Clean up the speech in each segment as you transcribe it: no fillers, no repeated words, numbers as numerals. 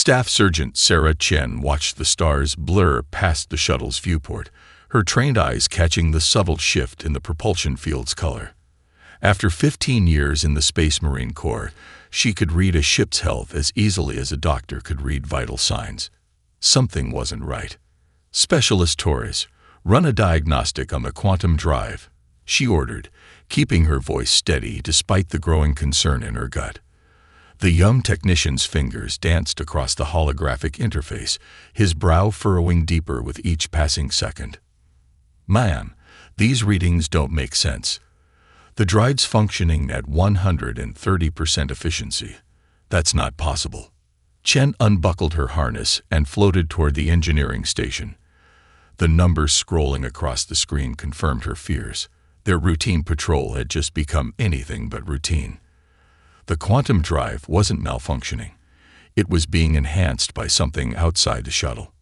Staff Sergeant Sarah Chen watched the stars blur past the shuttle's viewport, her trained eyes catching the subtle shift in the propulsion field's color. After 15 years in the Space Marine Corps, she could read a ship's health as easily as a doctor could read vital signs. Something wasn't right. "Specialist Torres, run a diagnostic on the quantum drive," she ordered, keeping her voice steady despite the growing concern in her gut. The young technician's fingers danced across the holographic interface, his brow furrowing deeper with each passing second. "Ma'am, these readings don't make sense. The drive's functioning at 130% efficiency. That's not possible." Chen unbuckled her harness and floated toward the engineering station. The numbers scrolling across the screen confirmed her fears. Their routine patrol had just become anything but routine. The quantum drive wasn't malfunctioning. It was being enhanced by something outside the shuttle.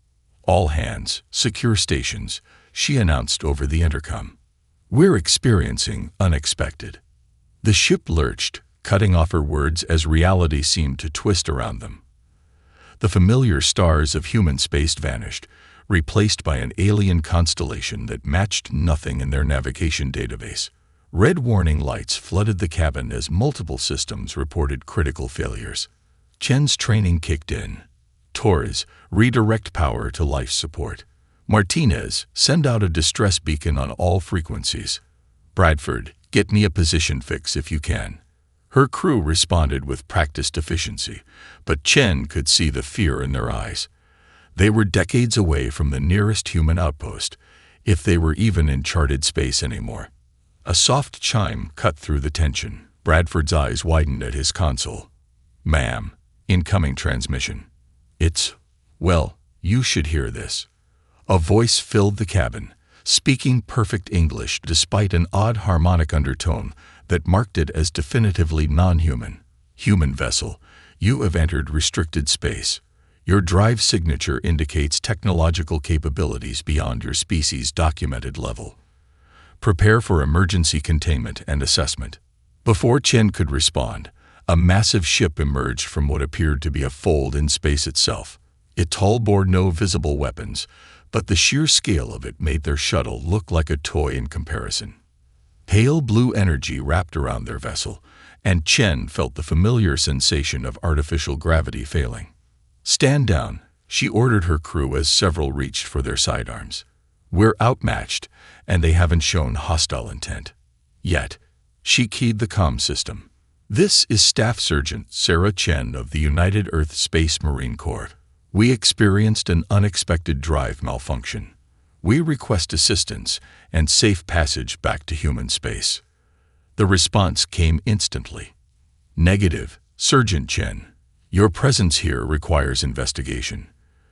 "All hands, secure stations," she announced over the intercom. "We're experiencing unexpected." The ship lurched, cutting off her words as reality seemed to twist around them. The familiar stars of human space vanished, replaced by an alien constellation that matched nothing in their navigation database. Red warning lights flooded the cabin as multiple systems reported critical failures. Chen's training kicked in. "Torres, redirect power to life support. Martinez, send out a distress beacon on all frequencies. Bradford, get me a position fix if you can." Her crew responded with practiced efficiency, but Chen could see the fear in their eyes. They were decades away from the nearest human outpost, if they were even in charted space anymore. A soft chime cut through the tension. Bradford's eyes widened at his console. "Ma'am, incoming transmission." Well, you should hear this." A voice filled the cabin, speaking perfect English despite an odd harmonic undertone that marked it as definitively non-human. "Human vessel, you have entered restricted space. Your drive signature indicates technological capabilities beyond your species' documented level. Prepare for emergency containment and assessment." Before Chen could respond, a massive ship emerged from what appeared to be a fold in space itself. It bore no visible weapons, but the sheer scale of it made their shuttle look like a toy in comparison. Pale blue energy wrapped around their vessel, and Chen felt the familiar sensation of artificial gravity failing. "Stand down," she ordered her crew as several reached for their sidearms. "We're outmatched, and they haven't shown hostile intent. Yet." She keyed the comm system. "This is Staff Sergeant Sarah Chen of the United Earth Space Marine Corps. We experienced an unexpected drive malfunction. We request assistance and safe passage back to human space." The response came instantly. "Negative, Sergeant Chen. Your presence here requires investigation.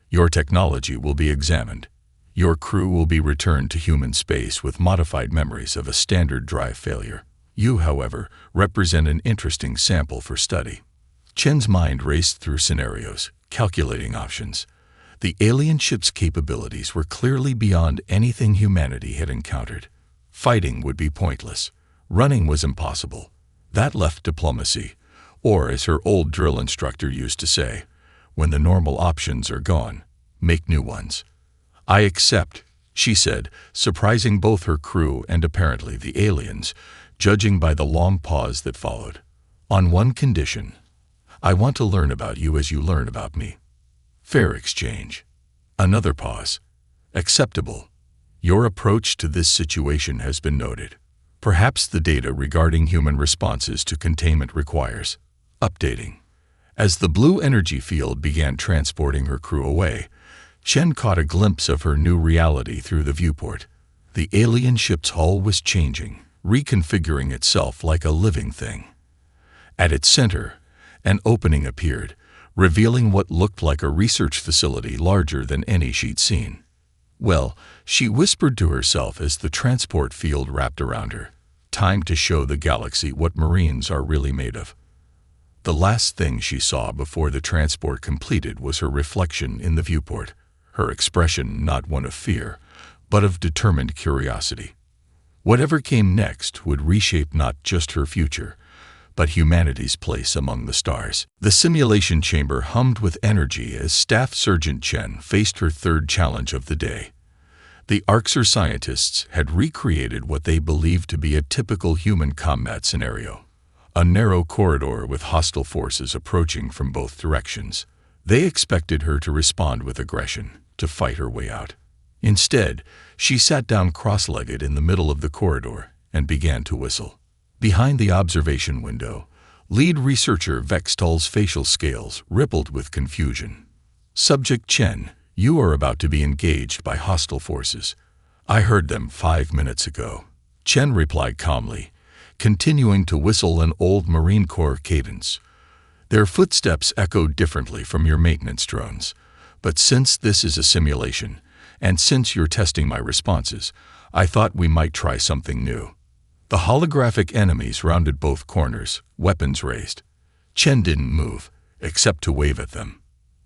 Your technology will be examined. Your crew will be returned to human space with modified memories of a standard drive failure. You, however, represent an interesting sample for study." Chen's mind raced through scenarios, calculating options. The alien ship's capabilities were clearly beyond anything humanity had encountered. Fighting would be pointless. Running was impossible. That left diplomacy, or as her old drill instructor used to say, "When the normal options are gone, make new ones." "I accept," she said, surprising both her crew and apparently the aliens, judging by the long pause that followed. "On one condition. I want to learn about you as you learn about me." Fair exchange. Another pause. "Acceptable. Your approach to this situation has been noted. Perhaps the data regarding human responses to containment requires updating." As the blue energy field began transporting her crew away, Chen caught a glimpse of her new reality through the viewport. The alien ship's hull was changing, reconfiguring itself like a living thing. At its center, an opening appeared, revealing what looked like a research facility larger than any she'd seen. "Well," she whispered to herself as the transport field wrapped around her, "time to show the galaxy what Marines are really made of." The last thing she saw before the transport completed was her reflection in the viewport, her expression not one of fear, but of determined curiosity. Whatever came next would reshape not just her future, but humanity's place among the stars. The simulation chamber hummed with energy as Staff Sergeant Chen faced her third challenge of the day. The Orcs scientists had recreated what they believed to be a typical human combat scenario. A narrow corridor with hostile forces approaching from both directions. They expected her to respond with aggression, to fight her way out. Instead, she sat down cross-legged in the middle of the corridor and began to whistle. Behind the observation window, lead researcher Vextal's facial scales rippled with confusion. Subject Chen, you are about to be engaged by hostile forces. I heard them 5 minutes ago. Chen replied calmly, continuing to whistle an old Marine Corps cadence. Their footsteps echoed differently from your maintenance drones. But since this is a simulation, and since you're testing my responses, I thought we might try something new. The holographic enemies rounded both corners, weapons raised. Chen didn't move, except to wave at them.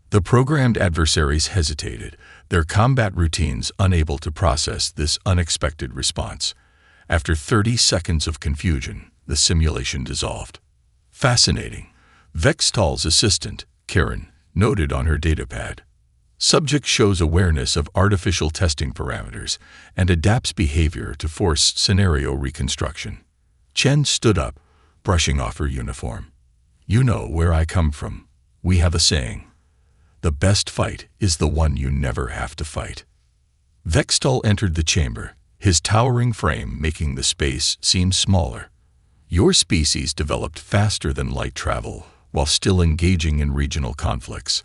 The programmed adversaries hesitated, their combat routines unable to process this unexpected response. After 30 seconds of confusion, the simulation dissolved. Fascinating. Vextal's assistant, Karen, noted on her datapad. Subject shows awareness of artificial testing parameters and adapts behavior to forced scenario reconstruction. Chen stood up, brushing off her uniform. You know where I come from. We have a saying. The best fight is the one you never have to fight. Vextal entered the chamber, his towering frame making the space seem smaller. Your species developed faster than light travel while still engaging in regional conflicts.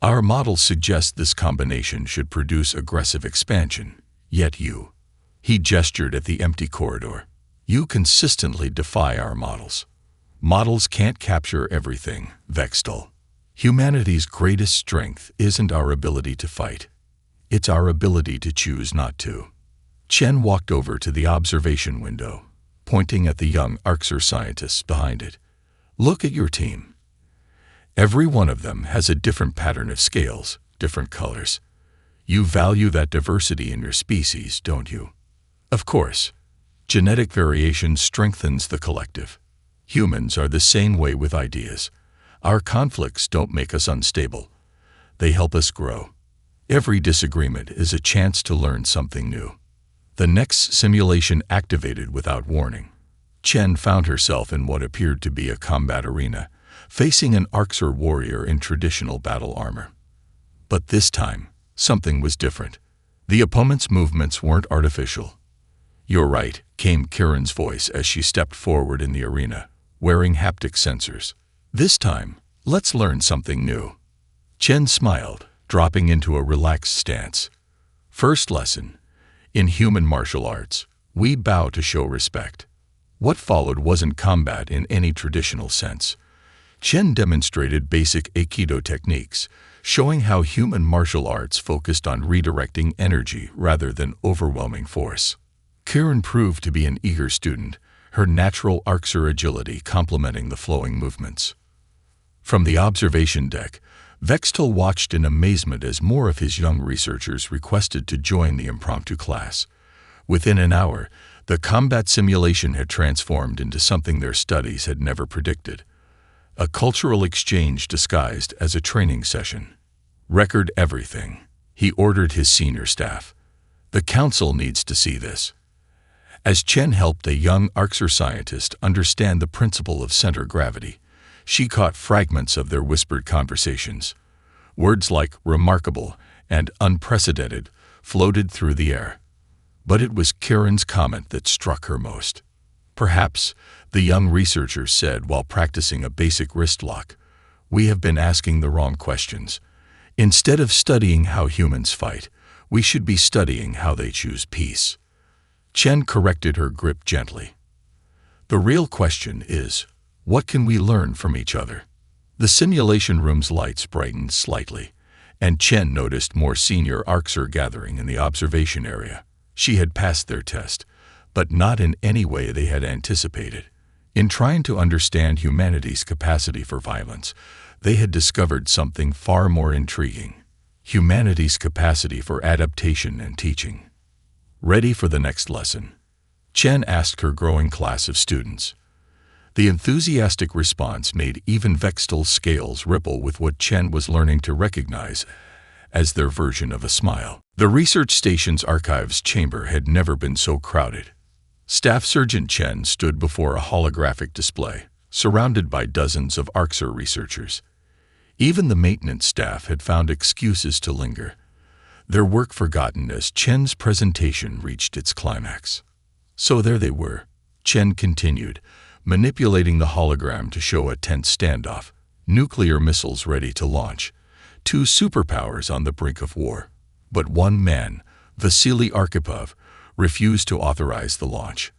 Our models suggest this combination should produce aggressive expansion, yet he gestured at the empty corridor. You consistently defy our models. Models can't capture everything, Vextal. Humanity's greatest strength isn't our ability to fight. It's our ability to choose not to. Chen walked over to the observation window, pointing at the young Orcs scientists behind it. Look at your team. Every one of them has a different pattern of scales, different colors. You value that diversity in your species, don't you? Of course. Genetic variation strengthens the collective. Humans are the same way with ideas. Our conflicts don't make us unstable. They help us grow. Every disagreement is a chance to learn something new. The next simulation activated without warning. Chen found herself in what appeared to be a combat arena, facing an Orcs warrior in traditional battle armor. But this time, something was different. The opponent's movements weren't artificial. You're right, came Kiran's voice as she stepped forward in the arena, wearing haptic sensors. This time, let's learn something new. Chen smiled, dropping into a relaxed stance. First lesson. In human martial arts, we bow to show respect. What followed wasn't combat in any traditional sense. Chen demonstrated basic Aikido techniques, showing how human martial arts focused on redirecting energy rather than overwhelming force. Kiran proved to be an eager student, her natural Orcs agility complementing the flowing movements. From the observation deck, Vextal watched in amazement as more of his young researchers requested to join the impromptu class. Within an hour, the combat simulation had transformed into something their studies had never predicted. A cultural exchange disguised as a training session. Record everything, he ordered his senior staff. The council needs to see this. As Chen helped a young Orcs scientist understand the principle of center gravity, she caught fragments of their whispered conversations. Words like remarkable and unprecedented floated through the air. But it was Kiran's comment that struck her most. Perhaps, the young researcher said while practicing a basic wrist lock, we have been asking the wrong questions. Instead of studying how humans fight, we should be studying how they choose peace. Chen corrected her grip gently. The real question is, what can we learn from each other? The simulation room's lights brightened slightly, and Chen noticed more senior Orcs gathering in the observation area. She had passed their test, but not in any way they had anticipated. In trying to understand humanity's capacity for violence, they had discovered something far more intriguing: humanity's capacity for adaptation and teaching. Ready for the next lesson? Chen asked her growing class of students. The enthusiastic response made even Vextal's scales ripple with what Chen was learning to recognize as their version of a smile. The research station's archives chamber had never been so crowded. Staff Sergeant Chen stood before a holographic display, surrounded by dozens of Orcs researchers. Even the maintenance staff had found excuses to linger, their work forgotten as Chen's presentation reached its climax. So there they were, Chen continued, manipulating the hologram to show a tense standoff, nuclear missiles ready to launch, two superpowers on the brink of war. But one man, Vasily Arkhipov, refused to authorize the launch.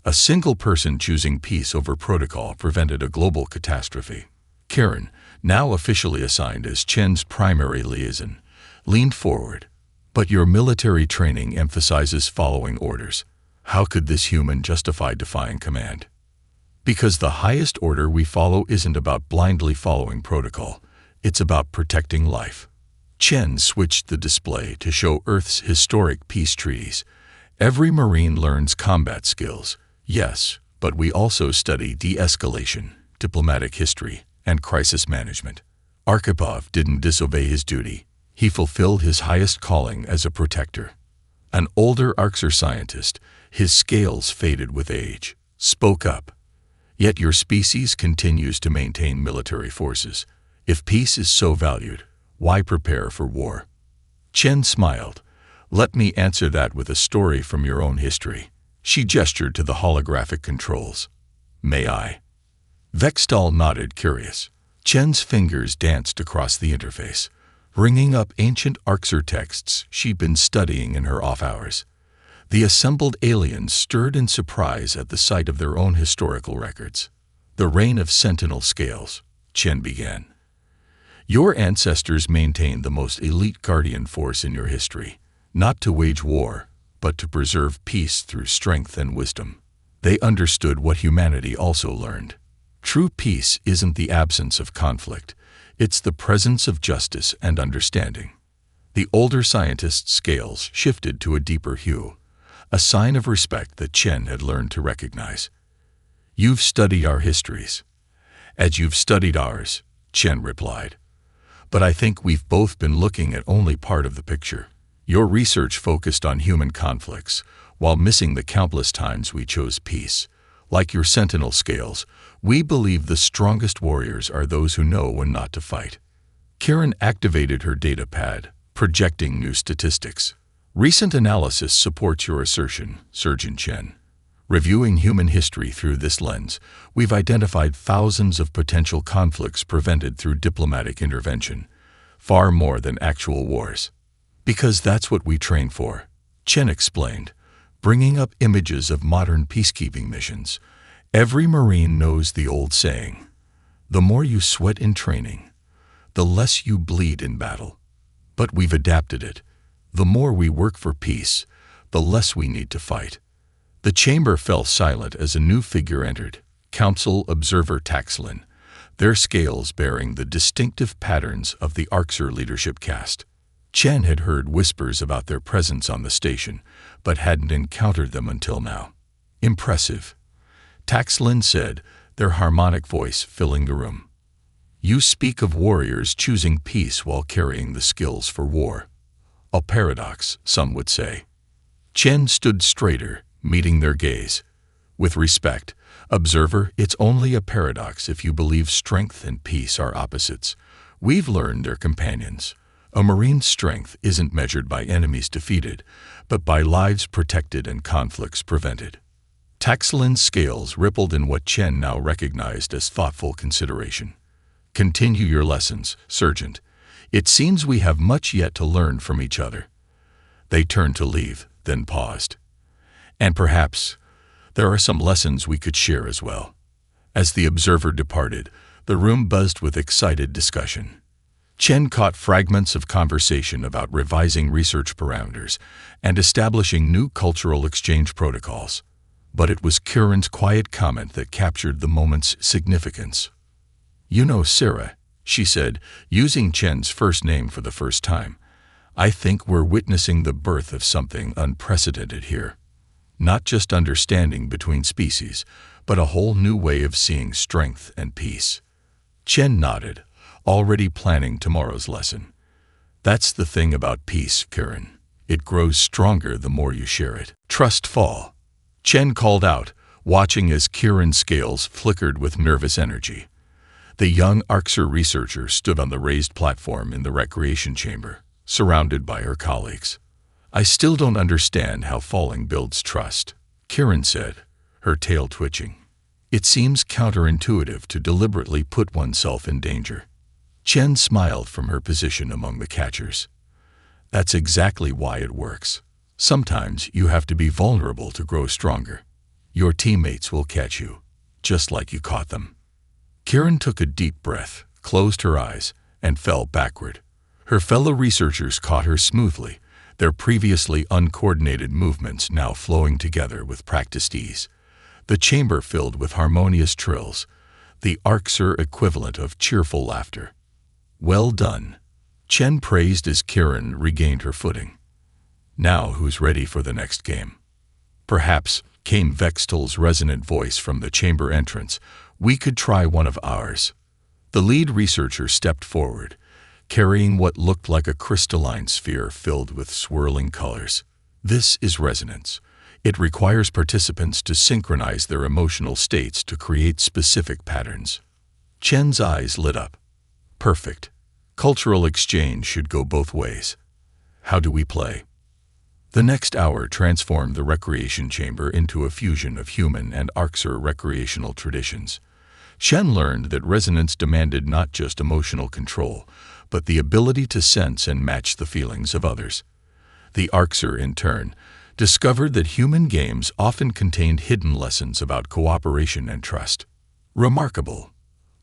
A single person choosing peace over protocol prevented a global catastrophe. Karen, now officially assigned as Chen's primary liaison, leaned forward. But your military training emphasizes following orders. How could this human justify defying command? Because the highest order we follow isn't about blindly following protocol. It's about protecting life. Chen switched the display to show Earth's historic peace treaties. Every Marine learns combat skills, yes, but we also study de-escalation, diplomatic history, and crisis management. Arkhipov didn't disobey his duty. He fulfilled his highest calling as a protector. An older Orcs scientist, his scales faded with age, spoke up. Yet your species continues to maintain military forces. If peace is so valued, why prepare for war? Chen smiled. Let me answer that with a story from your own history. She gestured to the holographic controls. May I? Vextal nodded, curious. Chen's fingers danced across the interface, bringing up ancient Orcs texts she'd been studying in her off hours. The assembled aliens stirred in surprise at the sight of their own historical records. The reign of Sentinel Scales, Chen began. Your ancestors maintained the most elite guardian force in your history, not to wage war, but to preserve peace through strength and wisdom. They understood what humanity also learned. True peace isn't the absence of conflict, it's the presence of justice and understanding. The older scientist's scales shifted to a deeper hue, a sign of respect that Chen had learned to recognize. You've studied our histories. As you've studied ours, Chen replied. But I think we've both been looking at only part of the picture. Your research focused on human conflicts, while missing the countless times we chose peace. Like your Sentinel Scales, we believe the strongest warriors are those who know when not to fight. Karen activated her data pad, projecting new statistics. Recent analysis supports your assertion, Sergeant Chen. Reviewing human history through this lens, we've identified thousands of potential conflicts prevented through diplomatic intervention, far more than actual wars. Because that's what we train for, Chen explained, bringing up images of modern peacekeeping missions. Every Marine knows the old saying, the more you sweat in training, the less you bleed in battle. But we've adapted it. The more we work for peace, the less we need to fight. The chamber fell silent as a new figure entered, Council Observer Taxlin, their scales bearing the distinctive patterns of the Orcs leadership caste. Chen had heard whispers about their presence on the station, but hadn't encountered them until now. Impressive, Taxlin said, their harmonic voice filling the room. You speak of warriors choosing peace while carrying the skills for war. A paradox, some would say. Chen stood straighter, meeting their gaze. With respect, observer, it's only a paradox if you believe strength and peace are opposites. We've learned they're companions. A Marine's strength isn't measured by enemies defeated, but by lives protected and conflicts prevented. Taxlin's scales rippled in what Chen now recognized as thoughtful consideration. Continue your lessons, Sergeant. It seems we have much yet to learn from each other. They turned to leave, then paused. And perhaps there are some lessons we could share as well. As the observer departed, the room buzzed with excited discussion. Chen caught fragments of conversation about revising research parameters and establishing new cultural exchange protocols. But it was Karen's quiet comment that captured the moment's significance. You know, Sarah, she said, using Chen's first name for the first time, I think we're witnessing the birth of something unprecedented here. Not just understanding between species, but a whole new way of seeing strength and peace. Chen nodded, already planning tomorrow's lesson. That's the thing about peace, Kieran. It grows stronger the more you share it. Trust fall. Chen called out, watching as Kieran's scales flickered with nervous energy. The young Orcs researcher stood on the raised platform in the recreation chamber, surrounded by her colleagues. I still don't understand how falling builds trust, Kieran said, her tail twitching. It seems counterintuitive to deliberately put oneself in danger. Chen smiled from her position among the catchers. That's exactly why it works. Sometimes you have to be vulnerable to grow stronger. Your teammates will catch you, just like you caught them. Kieran took a deep breath, closed her eyes, and fell backward. Her fellow researchers caught her smoothly, their previously uncoordinated movements now flowing together with practiced ease. The chamber filled with harmonious trills, the Orcs equivalent of cheerful laughter. Well done, Chen praised as Kieran regained her footing. Now who's ready for the next game? Perhaps, came Vextel's resonant voice from the chamber entrance, we could try one of ours. The lead researcher stepped forward, carrying what looked like a crystalline sphere filled with swirling colors. This is resonance. It requires participants to synchronize their emotional states to create specific patterns. Chen's eyes lit up. Perfect. Cultural exchange should go both ways. How do we play? The next hour transformed the recreation chamber into a fusion of human and Orcs recreational traditions. Chen learned that resonance demanded not just emotional control, but the ability to sense and match the feelings of others. The Orcs, in turn, discovered that human games often contained hidden lessons about cooperation and trust. Remarkable,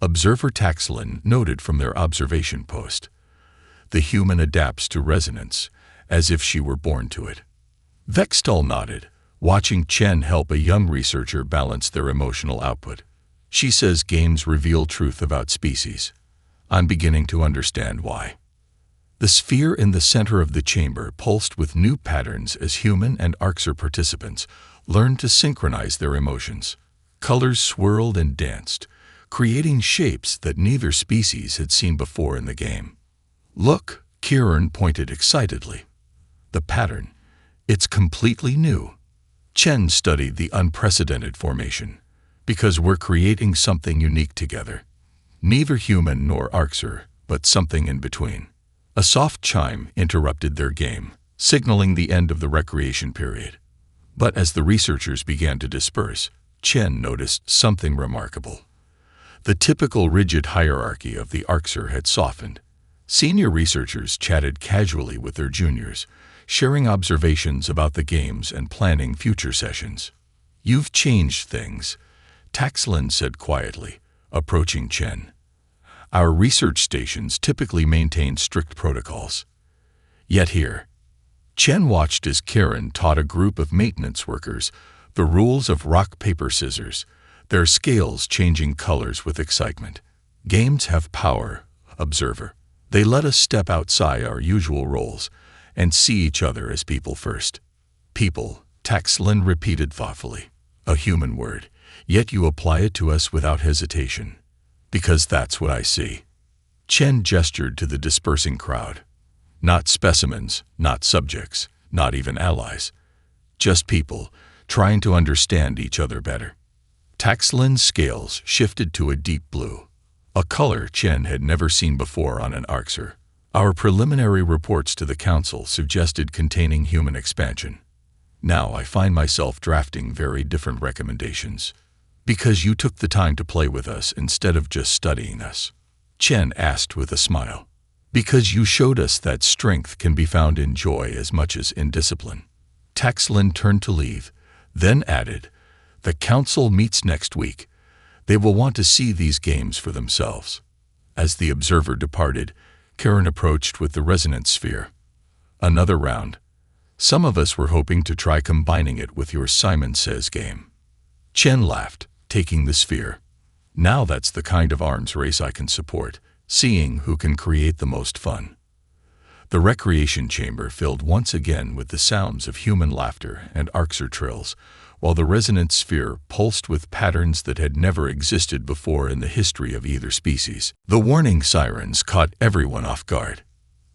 observer Taxlin noted from their observation post. The human adapts to resonance, as if she were born to it. Vextel nodded, watching Chen help a young researcher balance their emotional output. She says games reveal truth about species. I'm beginning to understand why. The sphere in the center of the chamber pulsed with new patterns as human and Orcs participants learned to synchronize their emotions. Colors swirled and danced, creating shapes that neither species had seen before in the game. Look, Kieran pointed excitedly. The pattern. It's completely new. Chen studied the unprecedented formation, because we're creating something unique together. Neither human nor Orcs, but something in between. A soft chime interrupted their game, signaling the end of the recreation period. But as the researchers began to disperse, Chen noticed something remarkable. The typical rigid hierarchy of the Orcs had softened. Senior researchers chatted casually with their juniors, sharing observations about the games and planning future sessions. You've changed things, Taxlin said quietly, approaching Chen. Our research stations typically maintain strict protocols. Yet here, Chen watched as Kieran taught a group of maintenance workers the rules of rock, paper, scissors, their scales changing colors with excitement. Games have power, observer. They let us step outside our usual roles and see each other as people first. People, Taxlin repeated thoughtfully. A human word, yet you apply it to us without hesitation. Because that's what I see. Chen gestured to the dispersing crowd. Not specimens, not subjects, not even allies. Just people, trying to understand each other better. Taxlin's scales shifted to a deep blue, a color Chen had never seen before on an Orcs. Our preliminary reports to the council suggested containing human expansion. Now I find myself drafting very different recommendations. Because you took the time to play with us instead of just studying us, Chen asked with a smile. Because you showed us that strength can be found in joy as much as in discipline. Taxlin turned to leave, then added, the council meets next week. They will want to see these games for themselves. As the observer departed, Kieran approached with the resonance sphere. Another round. Some of us were hoping to try combining it with your Simon Says game. Chen laughed, taking the sphere. Now that's the kind of arms race I can support, seeing who can create the most fun. The recreation chamber filled once again with the sounds of human laughter and Orcs trills, while the resonant sphere pulsed with patterns that had never existed before in the history of either species. The warning sirens caught everyone off guard.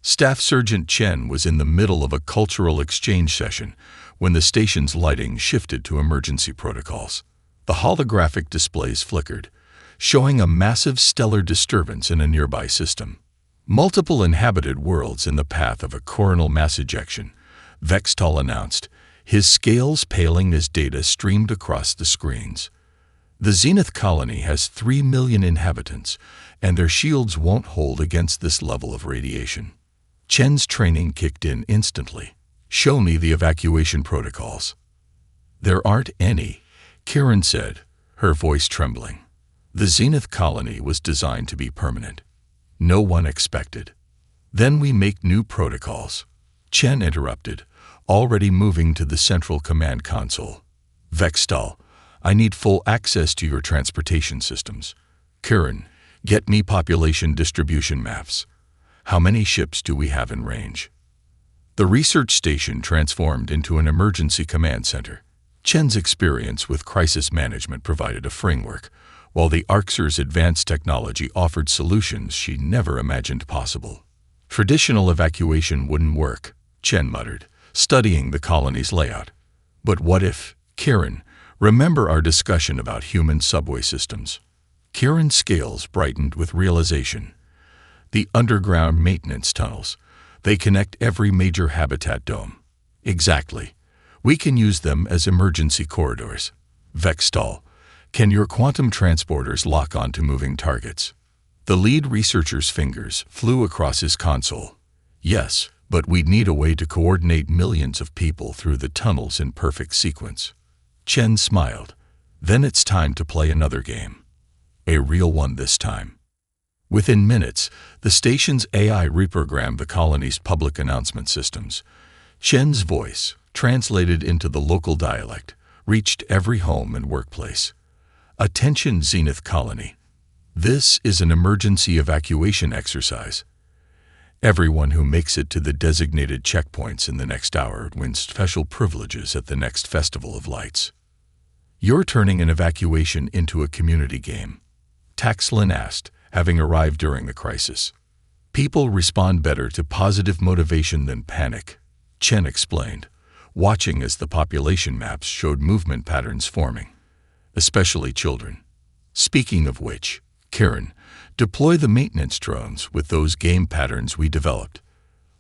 Staff Sergeant Chen was in the middle of a cultural exchange session when the station's lighting shifted to emergency protocols. The holographic displays flickered, showing a massive stellar disturbance in a nearby system. Multiple inhabited worlds in the path of a coronal mass ejection, Vextal announced, his scales paling as data streamed across the screens. The Zenith colony has 3 million inhabitants, and their shields won't hold against this level of radiation. Chen's training kicked in instantly. Show me the evacuation protocols. There aren't any, Karen said, her voice trembling. The Zenith colony was designed to be permanent. No one expected. Then we make new protocols. Chen interrupted, already moving to the central command console. Vextal, I need full access to your transportation systems. Karen, get me population distribution maps. How many ships do we have in range? The research station transformed into an emergency command center. Chen's experience with crisis management provided a framework, while the Orcs' advanced technology offered solutions she never imagined possible. Traditional evacuation wouldn't work, Chen muttered, studying the colony's layout. But what if, Karen, remember our discussion about human subway systems? Karen's scales brightened with realization. The underground maintenance tunnels. They connect every major habitat dome. Exactly. We can use them as emergency corridors. Vextal, can your quantum transporters lock onto moving targets? The lead researcher's fingers flew across his console. Yes, but we'd need a way to coordinate millions of people through the tunnels in perfect sequence. Chen smiled. Then it's time to play another game. A real one this time. Within minutes, the station's AI reprogrammed the colony's public announcement systems. Chen's voice, translated into the local dialect, reached every home and workplace. Attention, Zenith colony. This is an emergency evacuation exercise. Everyone who makes it to the designated checkpoints in the next hour wins special privileges at the next Festival of Lights. You're turning an evacuation into a community game, Taxlin asked, having arrived during the crisis. People respond better to positive motivation than panic, Chen explained, watching as the population maps showed movement patterns forming, especially children. Speaking of which, Karen, deploy the maintenance drones with those game patterns we developed.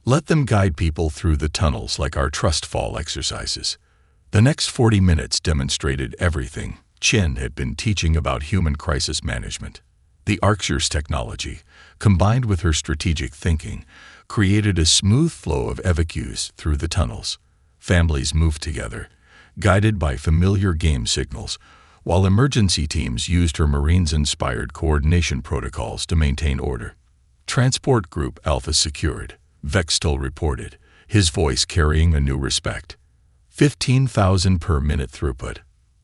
Let them guide people through the tunnels like our trust fall exercises. The next 40 minutes demonstrated everything Chen had been teaching about human crisis management. The Orcs' technology, combined with her strategic thinking, created a smooth flow of evacuees through the tunnels. Families moved together, guided by familiar game signals, while emergency teams used her Marines-inspired coordination protocols to maintain order. Transport Group Alpha secured, Vextal reported, his voice carrying a new respect. 15,000 per minute throughput.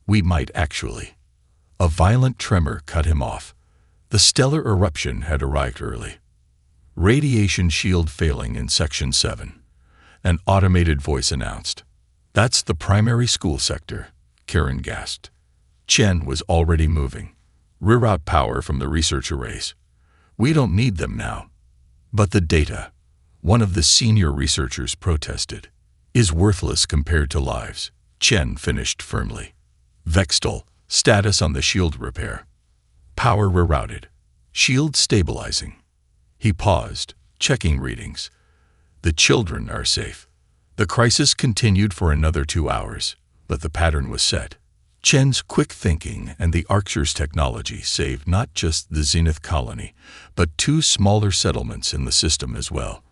We might actually. A violent tremor cut him off. The stellar eruption had arrived early. Radiation shield failing in Section 7. An automated voice announced. That's the primary school sector, Karen gasped. Chen was already moving. Reroute power from the research arrays. We don't need them now. But the data, one of the senior researchers protested, is worthless compared to lives, Chen finished firmly. Vextal, status on the shield repair. Power rerouted. Shield stabilizing. He paused, checking readings. The children are safe. The crisis continued for another 2 hours, but the pattern was set. Chen's quick thinking and the Orcs' technology saved not just the Zenith colony, but 2 smaller settlements in the system as well.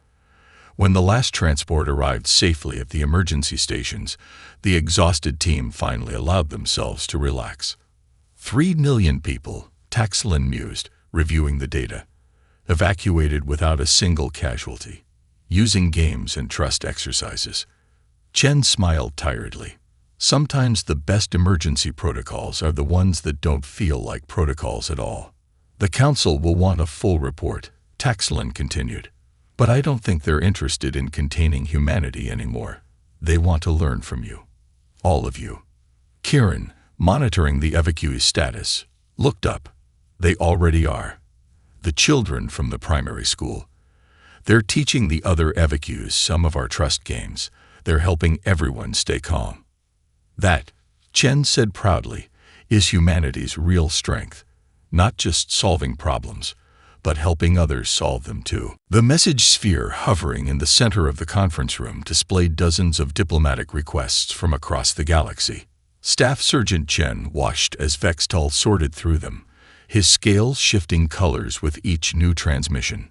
When the last transport arrived safely at the emergency stations, the exhausted team finally allowed themselves to relax. 3 million people, Taxlin mused, reviewing the data, evacuated without a single casualty, using games and trust exercises. Chen smiled tiredly. Sometimes the best emergency protocols are the ones that don't feel like protocols at all. The Council will want a full report, Taxlin continued. But I don't think they're interested in containing humanity anymore. They want to learn from you. All of you. Kieran, monitoring the FAQ's status, looked up. They already are. The children from the primary school. They're teaching the other FAQs some of our trust games. They're helping everyone stay calm. That, Chen said proudly, is humanity's real strength. Not just solving problems, but helping others solve them too. The message sphere hovering in the center of the conference room displayed dozens of diplomatic requests from across the galaxy. Staff Sergeant Chen watched as Vextal sorted through them, his scales shifting colors with each new transmission.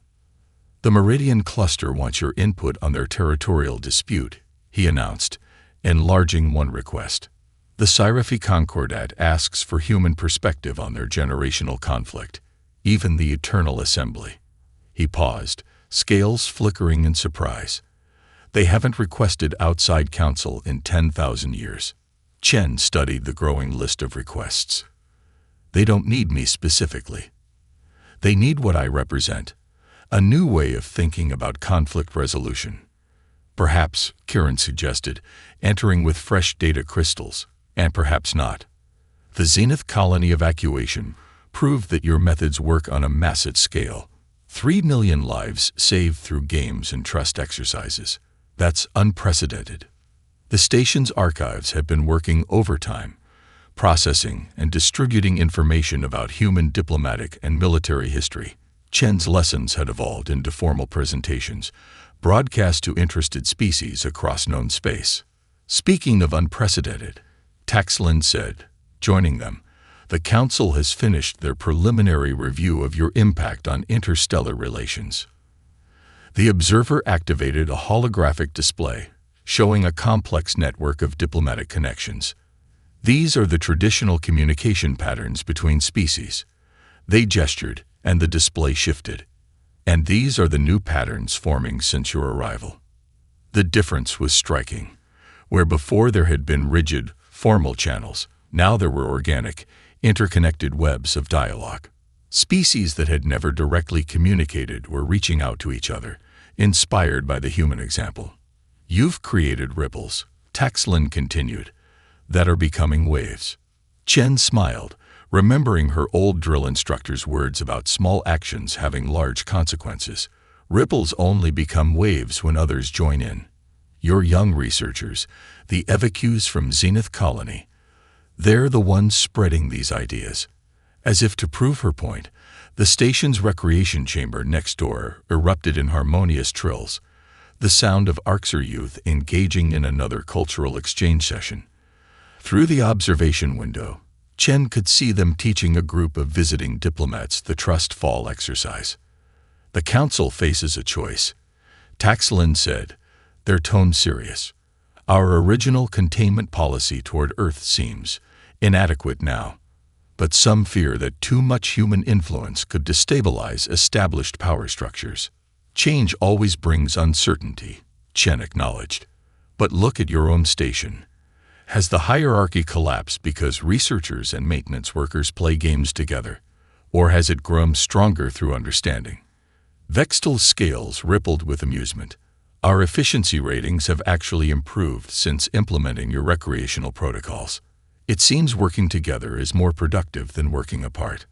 The Meridian Cluster wants your input on their territorial dispute, he announced, enlarging one request. The Sci-Fi Concordat asks for human perspective on their generational conflict, even the Eternal Assembly. He paused, scales flickering in surprise. They haven't requested outside counsel in 10,000 years. Chen studied the growing list of requests. They don't need me specifically. They need what I represent, a new way of thinking about conflict resolution. Perhaps, Kieran suggested, entering with fresh data crystals, and perhaps not. The Zenith colony evacuation proved that your methods work on a massive scale. 3 million lives saved through games and trust exercises. That's unprecedented. The station's archives have been working overtime, processing and distributing information about human diplomatic and military history. Chen's lessons had evolved into formal presentations, broadcast to interested species across known space. Speaking of unprecedented, Taxlin said, joining them, the Council has finished their preliminary review of your impact on interstellar relations. The observer activated a holographic display, showing a complex network of diplomatic connections. These are the traditional communication patterns between species. They gestured, and the display shifted. And these are the new patterns forming since your arrival. The difference was striking. Where before there had been rigid, formal channels, now there were organic, interconnected webs of dialogue. Species that had never directly communicated were reaching out to each other, inspired by the human example. You've created ripples, Taxlin continued, that are becoming waves. Chen smiled, remembering her old drill instructor's words about small actions having large consequences. Ripples only become waves when others join in. Your young researchers, the FAQs from Zenith Colony, they're the ones spreading these ideas. As if to prove her point, the station's recreation chamber next door erupted in harmonious trills, the sound of Orcs youth engaging in another cultural exchange session. Through the observation window, Chen could see them teaching a group of visiting diplomats the trust fall exercise. The Council faces a choice, Taxlin said, their tone serious. Our original containment policy toward Earth seems inadequate now, but some fear that too much human influence could destabilize established power structures. Change always brings uncertainty, Chen acknowledged. But look at your own station. Has the hierarchy collapsed because researchers and maintenance workers play games together, or has it grown stronger through understanding? Vextal's scales rippled with amusement. Our efficiency ratings have actually improved since implementing your recreational protocols. It seems working together is more productive than working apart.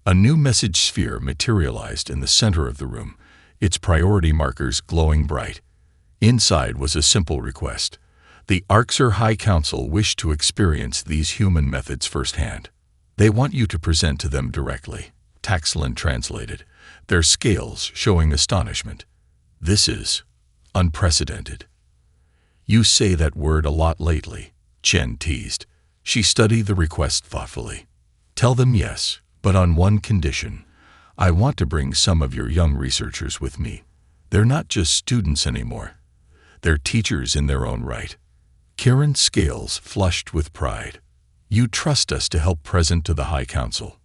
A new message sphere materialized in the center of the room, its priority markers glowing bright. Inside was a simple request. The Orcs High Council wished to experience these human methods firsthand. They want you to present to them directly, Taxlin translated, their scales showing astonishment. This is unprecedented. You say that word a lot lately, Chen teased. She studied the request thoughtfully. Tell them yes, but on one condition. I want to bring some of your young researchers with me. They're not just students anymore. They're teachers in their own right. Kieran's scales flushed with pride. You trust us to help present to the High Council.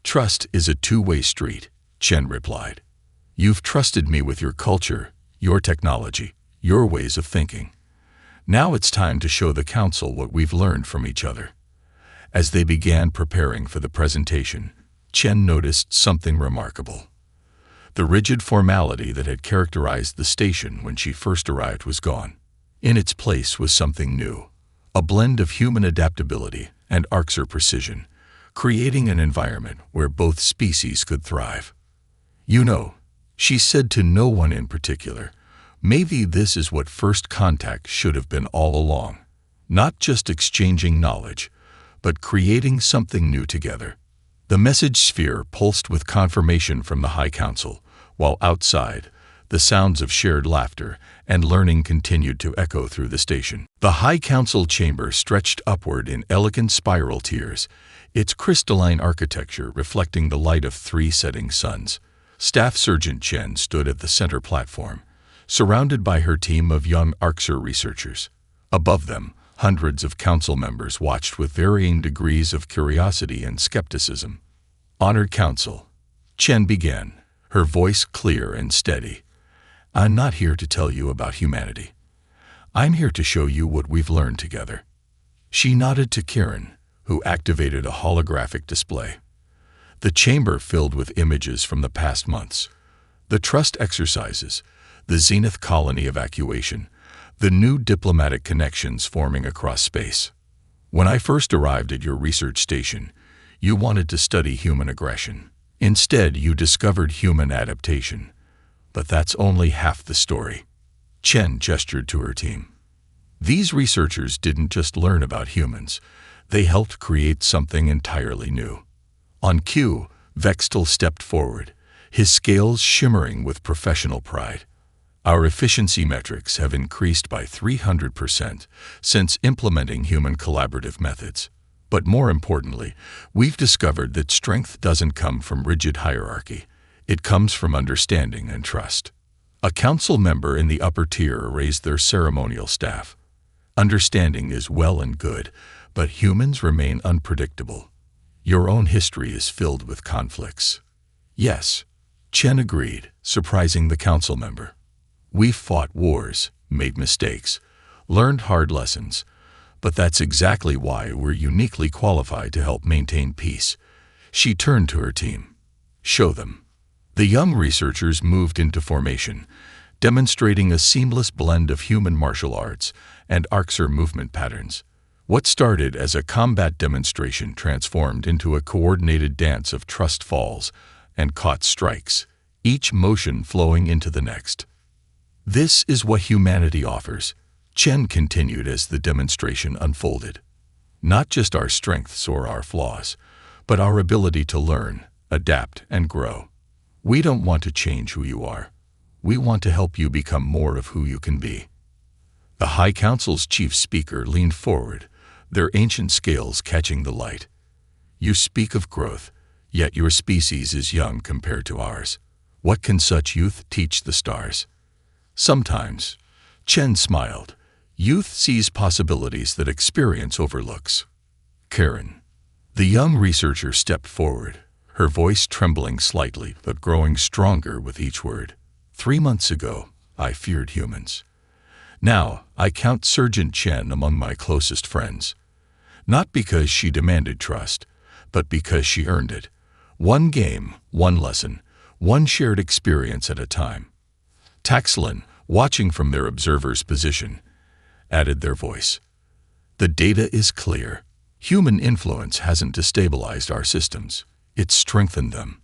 Trust is a two-way street, Chen replied. You've trusted me with your culture, your technology, your ways of thinking. Now it's time to show the Council what we've learned from each other. As they began preparing for the presentation, Chen noticed something remarkable. The rigid formality that had characterized the station when she first arrived was gone. In its place was something new, a blend of human adaptability and Arcser precision, creating an environment where both species could thrive. You know, she said to no one in particular, maybe this is what first contact should have been all along. Not just exchanging knowledge, but creating something new together. The message sphere pulsed with confirmation from the High Council, while outside, the sounds of shared laughter and learning continued to echo through the station. The High Council chamber stretched upward in elegant spiral tiers, its crystalline architecture reflecting the light of 3 setting suns. Staff Sergeant Chen stood at the center platform, surrounded by her team of young Arcser researchers. Above them, hundreds of council members watched with varying degrees of curiosity and skepticism. Honored Council, Chen began, her voice clear and steady. I'm not here to tell you about humanity. I'm here to show you what we've learned together. She nodded to Kieran, who activated a holographic display. The chamber filled with images from the past months. The trust exercises, the Zenith colony evacuation, the new diplomatic connections forming across space. When I first arrived at your research station, you wanted to study human aggression. Instead, you discovered human adaptation. But that's only half the story. Chen gestured to her team. These researchers didn't just learn about humans, they helped create something entirely new. On cue, Vextel stepped forward, his scales shimmering with professional pride. Our efficiency metrics have increased by 300% since implementing human collaborative methods. But more importantly, we've discovered that strength doesn't come from rigid hierarchy. It comes from understanding and trust. A council member in the upper tier raised their ceremonial staff. Understanding is well and good, but humans remain unpredictable. Your own history is filled with conflicts. Yes, Chen agreed, surprising the council member. We've fought wars, made mistakes, learned hard lessons, but that's exactly why we're uniquely qualified to help maintain peace. She turned to her team. Show them. The young researchers moved into formation, demonstrating a seamless blend of human martial arts and Arcser movement patterns. What started as a combat demonstration transformed into a coordinated dance of trust falls and caught strikes, each motion flowing into the next. This is what humanity offers, Chen continued as the demonstration unfolded. Not just our strengths or our flaws, but our ability to learn, adapt, and grow. We don't want to change who you are. We want to help you become more of who you can be. The High Council's chief speaker leaned forward, their ancient scales catching the light. You speak of growth, yet your species is young compared to ours. What can such youth teach the stars? Sometimes, Chen smiled. Youth sees possibilities that experience overlooks. Karen. The young researcher stepped forward, her voice trembling slightly but growing stronger with each word. 3 months ago, I feared humans. Now, I count Sergeant Chen among my closest friends. Not because she demanded trust, but because she earned it. One game, one lesson, one shared experience at a time. Taxlin, watching from their observer's position, added their voice. The data is clear. Human influence hasn't destabilized our systems. It's strengthened them.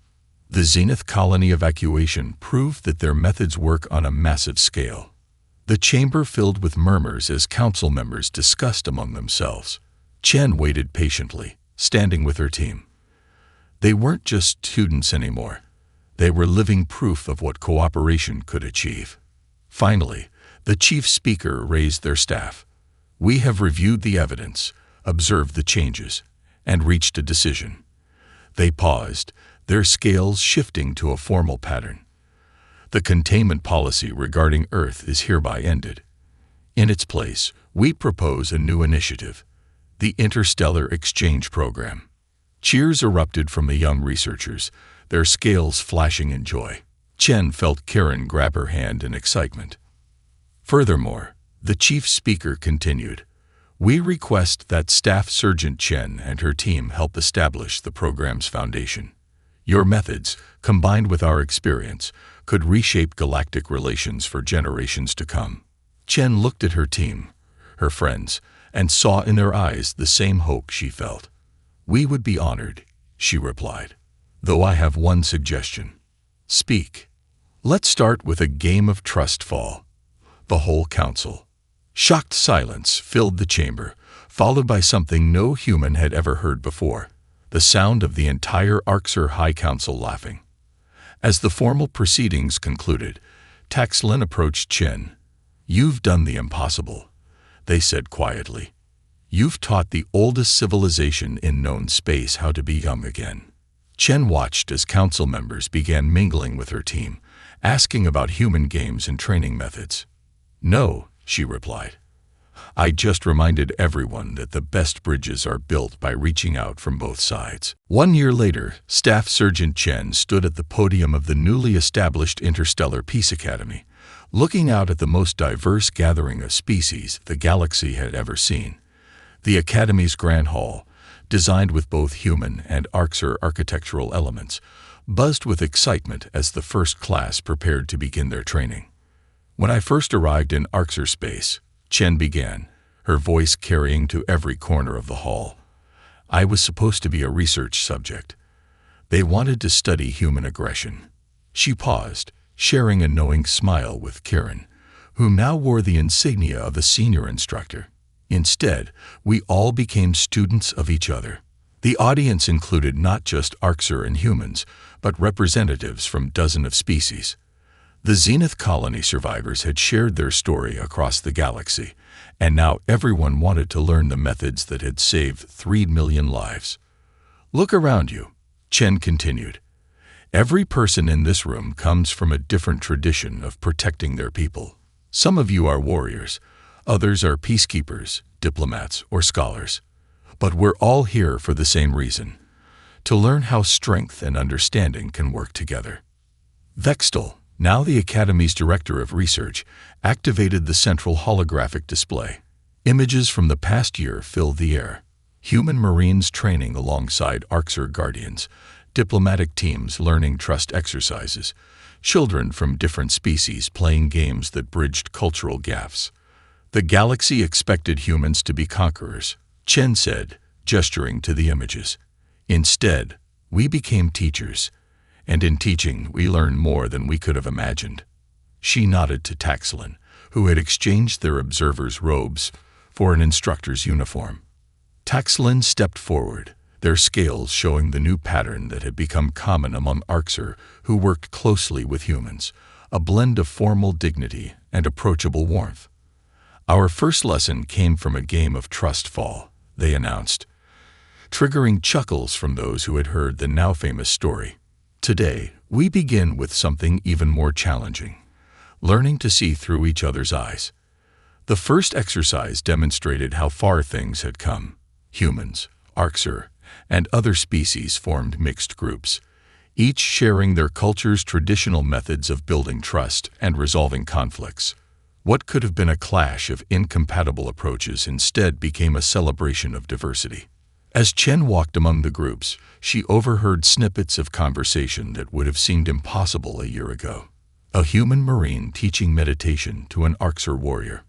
The Zenith colony evacuation proved that their methods work on a massive scale. The chamber filled with murmurs as council members discussed among themselves. Chen waited patiently, standing with her team. They weren't just students anymore. They were living proof of what cooperation could achieve. Finally, the chief speaker raised their staff. We have reviewed the evidence, observed the changes, and reached a decision. They paused, their scales shifting to a formal pattern. The containment policy regarding Earth is hereby ended. In its place, we propose a new initiative, the Interstellar Exchange Program. Cheers erupted from the young researchers, their scales flashing in joy. Chen felt Karen grab her hand in excitement. Furthermore, the chief speaker continued, we request that Staff Sergeant Chen and her team help establish the program's foundation. Your methods, combined with our experience, could reshape galactic relations for generations to come. Chen looked at her team, her friends, and saw in their eyes the same hope she felt. "We would be honored," she replied. "Though I have one suggestion." "Speak." "Let's start with a game of trust fall." The whole council. Shocked silence filled the chamber, followed by something no human had ever heard before, the sound of the entire Orcs High Council laughing. As the formal proceedings concluded, Taxlin approached Chen. "You've done the impossible," they said quietly. "You've taught the oldest civilization in known space how to be young again." Chen watched as council members began mingling with her team, asking about human games and training methods. "No," she replied. "I just reminded everyone that the best bridges are built by reaching out from both sides." 1 year later, Staff Sergeant Chen stood at the podium of the newly established Interstellar Peace Academy, looking out at the most diverse gathering of species the galaxy had ever seen. The Academy's Grand Hall, designed with both human and Orcs architectural elements, buzzed with excitement as the first class prepared to begin their training. "When I first arrived in Orcs space," Chen began, her voice carrying to every corner of the hall, "I was supposed to be a research subject. They wanted to study human aggression." She paused, sharing a knowing smile with Karen, who now wore the insignia of a senior instructor. "Instead, we all became students of each other." The audience included not just Orcs and humans, but representatives from dozens of species. The Zenith colony survivors had shared their story across the galaxy, and now everyone wanted to learn the methods that had saved 3 million lives. "Look around you," Chen continued. "Every person in this room comes from a different tradition of protecting their people. Some of you are warriors, others are peacekeepers, diplomats, or scholars. But we're all here for the same reason: to learn how strength and understanding can work together." Vextel, now the Academy's Director of Research, activated the central holographic display. Images from the past year filled the air. Human Marines training alongside Orcs Guardians, diplomatic teams learning trust exercises, children from different species playing games that bridged cultural gaps. The galaxy expected humans to be conquerors, Chen said, gesturing to the images. "Instead, we became teachers. And in teaching, we learned more than we could have imagined." She nodded to Taxlin, who had exchanged their observer's robes for an instructor's uniform. Taxlin stepped forward, their scales showing the new pattern that had become common among Orcs who worked closely with humans, a blend of formal dignity and approachable warmth. "Our first lesson came from a game of trust fall," they announced, triggering chuckles from those who had heard the now-famous story. "Today, we begin with something even more challenging: learning to see through each other's eyes." The first exercise demonstrated how far things had come. Humans, Orcs, and other species formed mixed groups, each sharing their culture's traditional methods of building trust and resolving conflicts. What could have been a clash of incompatible approaches instead became a celebration of diversity. As Chen walked among the groups, she overheard snippets of conversation that would have seemed impossible a year ago. A human Marine teaching meditation to an Orcs warrior.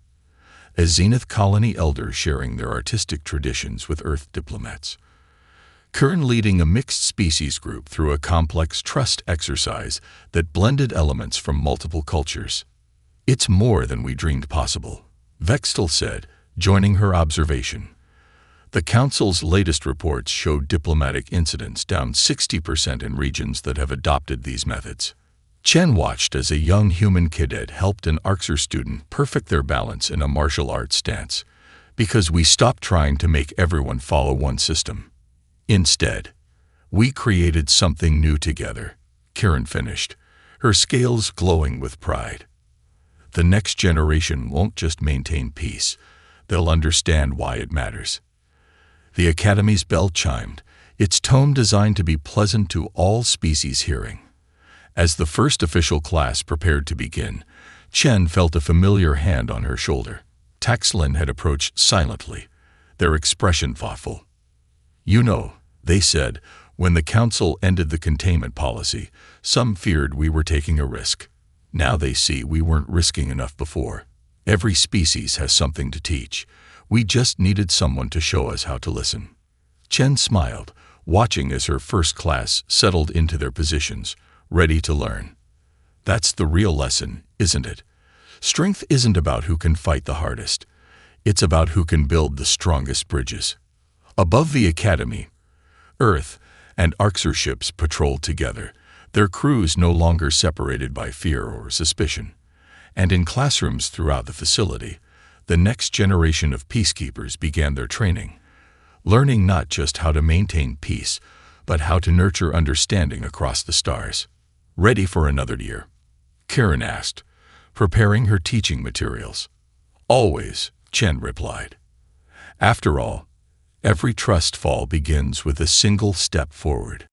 A Zenith colony elder sharing their artistic traditions with Earth diplomats. Karen leading a mixed species group through a complex trust exercise that blended elements from multiple cultures. "It's more than we dreamed possible," Vextel said, joining her observation. The Council's latest reports showed diplomatic incidents down 60% in regions that have adopted these methods. Chen watched as a young human cadet helped an Orcs student perfect their balance in a martial arts stance, because we stopped trying to make everyone follow one system. Instead, we created something new together, Karen finished, her scales glowing with pride. The next generation won't just maintain peace, they'll understand why it matters. The Academy's bell chimed, its tone designed to be pleasant to all species hearing. As the first official class prepared to begin, Chen felt a familiar hand on her shoulder. Taxlin had approached silently, their expression thoughtful. "You know," they said, when the Council ended the containment policy, some feared we were taking a risk. Now they see we weren't risking enough before. Every species has something to teach. We just needed someone to show us how to listen. Chen smiled, watching as her first class settled into their positions, ready to learn. That's the real lesson, isn't it? Strength isn't about who can fight the hardest. It's about who can build the strongest bridges. Above the academy, Earth and Arxer ships patrolled together, their crews no longer separated by fear or suspicion. And in classrooms throughout the facility, the next generation of peacekeepers began their training, learning not just how to maintain peace, but how to nurture understanding across the stars. Ready for another year? Karen asked, preparing her teaching materials. Always, Chen replied. After all, every trust fall begins with a single step forward.